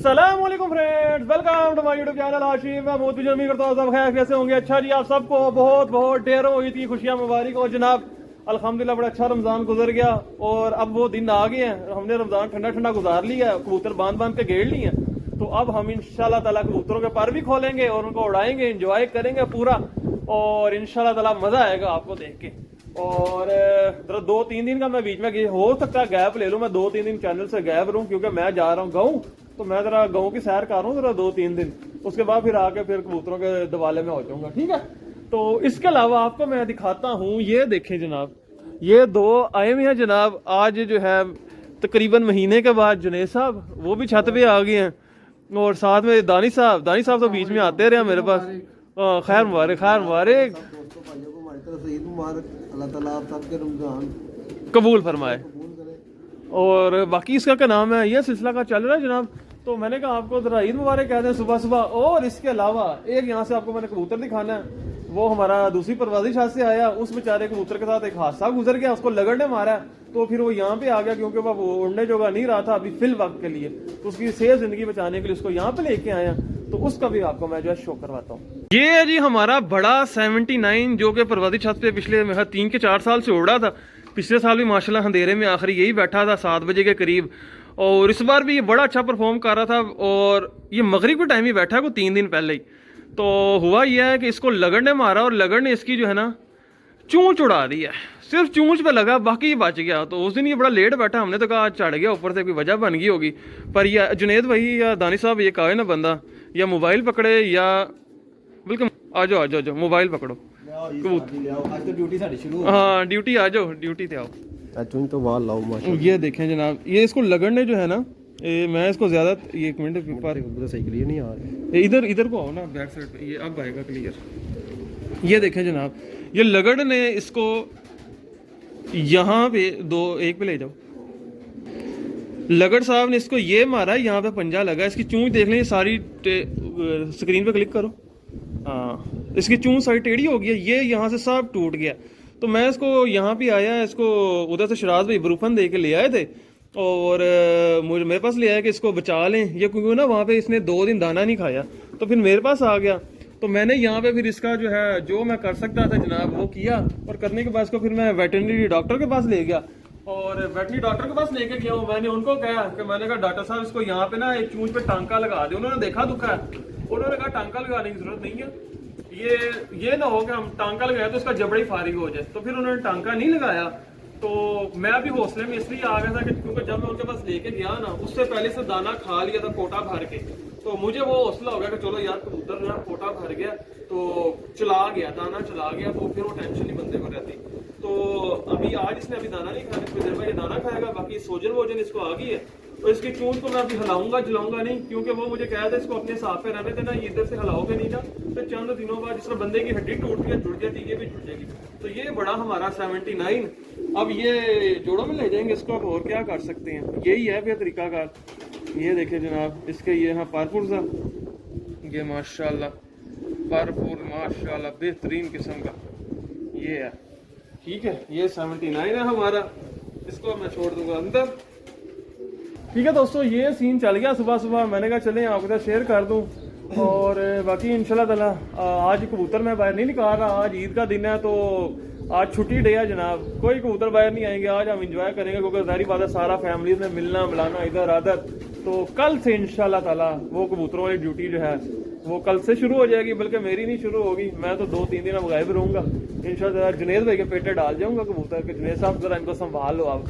अस्सलामुअलैकुम friends, welcome to my YouTube channel Asif. मैं बहुत उम्मीद करता हूँ सब खैर कैसे होंगे। अच्छा जी, आप सबको बहुत बहुत ढेरों हुई थी खुशियाँ मुबारक हो जनाब। अल्हम्दुलिल्लाह बड़ा अच्छा रमज़ान गुजर गया और अब वो दिन आ गए हैं। हमने रमज़ान ठंडा ठंडा गुजार लिया है, कबूतर बांध बांध के घेर लिए हैं। तो अब हम इंशाल्लाह ताला कबूतरों के पर भी खोलेंगे और उनको उड़ाएंगे, इंजॉय करेंगे पूरा। और इंशाल्लाह ताला मज़ा आएगा आपको देख के। और जरा 2-3 दिन का मैं बीच में हो सकता है गैप ले लूँ, मैं 2-3 दिन चैनल से गैप रहूँ क्योंकि मैं जा रहा हूँ गाँव। तो मैं जरा गाँव की सैर कर रहा हूँ जरा 2-3 दिन, उसके बाद फिर आके फिर कबूतरों के दवाले में हो जाऊंगा, ठीक है। तो इसके अलावा आपको मैं दिखाता हूँ, ये देखें जनाब, ये दो आए हुए हैं जनाब। आज जो है तकरीबन महीने के बाद जुनेद साहब वो भी छत पे आ गए हैं और साथ में दानी साहब तो बीच में आते रहे मेरे पास। खैर मुबारक, खैर मुबारक, अल्लाह ताला आप सबके रमजान कबूल फरमाए। कबूल करे। और बाकी इसका क्या नाम है, यह सिलसिला का चल रहा है जनाब। तो मैंने कहा आपको जरा ईद मुबारक कहते हैं सुबह सुबह। और इसके अलावा एक यहाँ से आपको मैंने कबूतर दिखाना है, वो हमारा दूसरी परवाजी शाह से आया। उस बेचारे कबूतर के साथ एक हादसा गुजर गया, उसको लगड़ ने मारा। तो फिर वो यहाँ पे आ गया क्योंकि वो उड़ने जोगा नहीं रहा था अभी फिल वक्त के लिए। तो उसकी सेहत जिंदगी बचाने के लिए उसको यहाँ पे लेके आया। तो उसका भी आपको मैं जो है शो करवाता हूँ। ये है जी हमारा बड़ा 79 जो कि परवाजी छत पे पिछले 3 के 4 साल से उड़ा था। पिछले साल भी माशाल्लाह अंधेरे में आखिरी यही बैठा था 7 बजे के करीब। और इस बार भी ये बड़ा अच्छा परफॉर्म कर रहा था और ये मगरिब के टाइम ही बैठा है, को 3 दिन पहले ही। तो हुआ यह है कि इसको लगड़ ने मारा और लगड़ ने इसकी जो है ना चूंच उड़ा दी है, सिर्फ चूंच पे लगा, बाकी ये बच गया। तो उस दिन ये बड़ा लेट बैठा, हमने तो कहा चढ़ गया ऊपर से, कोई वजह बन गई होगी। पर यह जुनेद भाई या दानी साहब ये कहे ना बंदा या मोबाइल पकड़े या बिल्कुल आ जाओ मोबाइल पकड़ो। आज तो ड्यूटी साडी शुरू हो। हाँ ड्यूटी आ जाओ, ड्यूटी पे आओ। तुम तो वाल लाओ माशाल्लाह। ये देखें जनाब, ये इसको लगड़ने जो है ना, मैं इसको ज्यादा ये 1 मिनट पर पूरा सही क्लियर नहीं आ रहा। इधर को आओ ना, बैक साइड पे, ये अब आएगा क्लियर। ये देखें जनाब, ये लगड़ ने इसको यहाँ पे एक पे ले जाओ। लगड़ साहब ने इसको ये मारा, यहाँ पे पंजा लगा, इसकी चूंच देख लें सारी, स्क्रीन पे क्लिक करो। हाँ, इसकी चूंच सारी टेढ़ी हो गई है, ये यहाँ से सब टूट गया। तो मैं इसको यहाँ पे आया, इसको उधर से शराज भाई ब्रूफन दे के ले आए थे और मुझे मेरे पास ले आया कि इसको बचा लें ये, क्योंकि ना वहाँ पे इसने 2 दिन दाना नहीं खाया। तो फिर मेरे पास आ गया, तो मैंने यहाँ पे फिर इसका जो है जो मैं कर सकता था जनाब वो किया। और करने के बाद इसको फिर मैं वेटरनरी डॉक्टर के पास ले गया और वेटरनरी डॉक्टर के पास लेके गया हूँ। मैंने उनको कहा कि मैंने कहा डॉक्टर साहब इसको यहाँ पे ना एक चूंच पे टांका लगा दे। उन्होंने देखा दुखा है, उन्होंने कहा टांका लगाने की जरूरत नहीं है, ये ना हो कि हम टांका लगाए तो उसका जबड़ा ही फारिग हो जाए। तो फिर उन्होंने टांका नहीं लगाया। तो मैं अभी हौसले में इसलिए आ गया था कि क्योंकि जब मैं उनके पास लेके गया ना, उससे पहले से दाना खा लिया था कोटा भर के। तो मुझे वो हौसला हो गया कि चलो यार कबूतर जो है कोटा भर गया तो चला गया, दाना चला गया, तो फिर वो टेंशन ही बंदे को रहती। तो अभी आज इसने अभी दाना नहीं खाया, कुछ देर में ये दाना खाएगा, बाकी सोजन वोजन इसको आ गई है। तो इसकी चूंच को मैं अभी हिलाऊंगा जलाऊंगा नहीं, क्योंकि वो मुझे कहा था इसको अपने साथ पे रहने देना, इधर से हिलाओगे नहीं ना तो चंद दिनों बाद जिस बंदे की हड्डी टूटती है जुड़ जाती है, ये भी जुड़ जाएगी। तो ये बड़ा हमारा 79। अब ये जोड़ों में ले जाएंगे इसको, अब और क्या कर सकते हैं, यही है फिर तरीकाकार। ये देखे जनाब, इसके ये हाँ पारपुर सा, ये माशाल्लाह पारपुर माशाल्लाह बेहतरीन किस्म का ये है, ठीक है। ये 79 है हमारा, इसको मैं छोड़ दूंगा अंदर। ठीक है दोस्तों, ये सीन चल गया सुबह सुबह, मैंने कहा चलें आपके साथ शेयर कर दूं। और बाकी इंशाल्लाह ताला आज कबूतर मैं बाहर नहीं निकाल रहा, आज ईद का दिन है तो आज छुट्टी डे है जनाब, कोई कबूतर बाहर नहीं आएंगे। आज हम इंजॉय करेंगे क्योंकि जाहिर बात है सारा फैमिली में मिलना मिलाना इधर उधर। तो कल से इंशाल्लाह ताला वो कबूतरों वाली ड्यूटी जो है वो कल से शुरू हो जाएगी, बल्कि मेरी नहीं शुरू होगी, मैं तो 2-3 दिन अब गायब रहूंगा। इंशाल्लाह जुनेद भाई के पेटे डाल जाऊंगा कबूतर के, जुनेद साहब जरा इनको संभाल लो आप।